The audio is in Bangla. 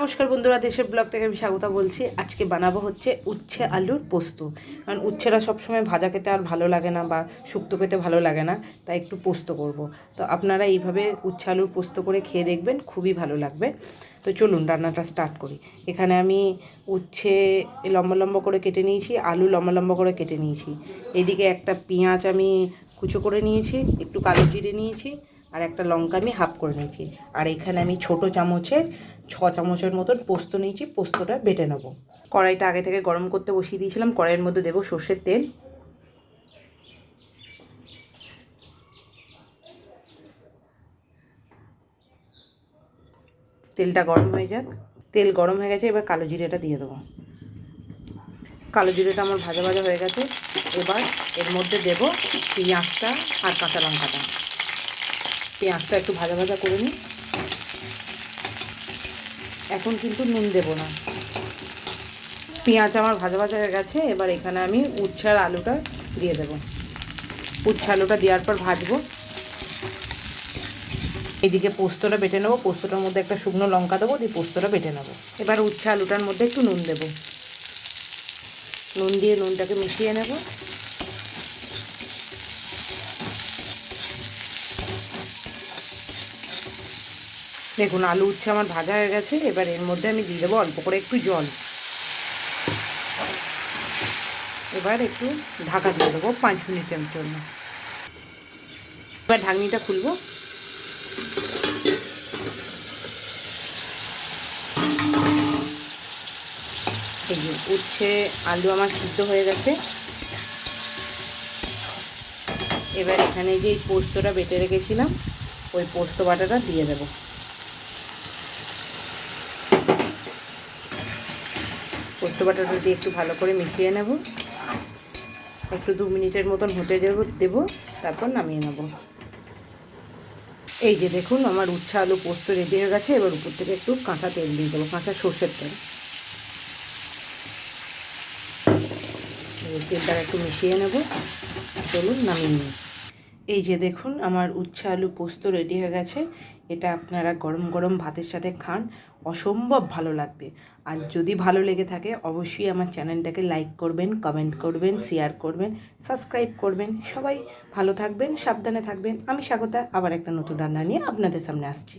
নমস্কার বন্ধুরা, দেশের ব্লগ থেকে আমি স্বাগতা বলছি। আজকে বানাবো হচ্ছে উচ্ছে আলুর পোস্ত। কারণ উচ্ছেটা সবসময় ভাজা খেতে আর ভালো লাগে না বা শুক্তো খেতে ভালো লাগে না, তাই একটু পোস্ত করব। তো আপনারা এইভাবে উচ্ছে আলুর পোস্ত করে খেয়ে দেখবেন, খুবই ভালো লাগবে। তো চলুন রান্নাটা স্টার্ট করি। এখানে আমি উচ্ছে লম্বা লম্বা করে কেটে নিয়েছি, আলু লম্বা লম্বা করে কেটে নিয়েছি। এদিকে একটা পেঁয়াজ আমি কুচো করে নিয়েছি, একটু কালো জিরে নিয়েছি, আর একটা লঙ্কা আমি হাফ করে নিয়েছি। আর এখানে আমি ছোটো চামচের 6 চামচের মতন পোস্ত নিয়েছি, পোস্তটা বেটে নেব। কড়াইটা আগে থেকে গরম করতে বসিয়ে দিয়েছিলাম। কড়াইয়ের মধ্যে দেবো সর্ষের তেল। তেলটা গরম হয়ে যাক। তেল গরম হয়ে গেছে, এবার কালো জিরেটা দিয়ে দেবো। কালো জিরেটা আমার ভাজা ভাজা হয়ে গেছে। এবার এর মধ্যে দেবো পেঁয়াজটা আর কাঁচা লঙ্কাটা। পেঁয়াজটা একটু ভাজা ভাজা করে নিই। এখন কিন্তু নুন দেবো না। পেঁয়াজ আমার ভাজা ভাজা হয়ে গেছে। এবার এখানে আমি উচ্ছে আর আলুটা দিয়ে দেবো। উচ্ছে আলুটা দেওয়ার পর ভাজবো। এইদিকে পোস্তটা বেটে নেবো। পোস্তটার মধ্যে একটা শুকনো লঙ্কা দেবো, দিয়ে পোস্তটা বেটে নেবো। এবার উচ্ছে আলুটার মধ্যে একটু নুন দেবো। নুন দিয়ে নুনটাকে মিশিয়ে নেব। দেখুন আলু উচ্ছে আমার ভাজা হয়ে গেছে। এবার এর মধ্যে আমি দিয়ে দেবো অল্প করে একটু জল। এবার একটু ঢাকা দিয়ে দেবো 5 মিনিটের জন্য। এবার ঢাকনিটা খুলবো। এই যে উচ্ছে আলু আমার সিদ্ধ হয়ে গেছে। এবার এখানে যে পোস্তটা বেটে রেখেছিলাম, ওই পোস্ত বাটাটা দিয়ে দেবো। পোস্ত বাটাটা দিয়ে একটু ভালো করে মিশিয়ে নেব। একটু 2 মিনিটের মতন হতে দেবো, তারপর নামিয়ে নেব। এই যে দেখুন আমার উচ্ছে আলু পোস্ত রেডি হয়ে গেছে। এবার উপর থেকে একটু কাঁচা তেল দিয়ে দেবো, কাঁচা সর্ষের তেল। তেলটা একটু মিশিয়ে নেব। চলুন নামিয়ে নিই। এই যে দেখুন আমার উচ্ছে আলু পোস্ত রেডি হয়ে গেছে। এটা আপনারা গরম গরম ভাতের সাথে খান, অসম্ভব ভালো লাগবে। আর যদি ভালো লেগে থাকে অবশ্যই আমার চ্যানেলটাকে লাইক করবেন, কমেন্ট করবেন, শেয়ার করবেন, সাবস্ক্রাইব করবেন। সবাই ভালো থাকবেন, সাবধানে থাকবেন। আমি স্বাগতা আবার একটা নতুন রান্না নিয়ে আপনাদের সামনে আসছি।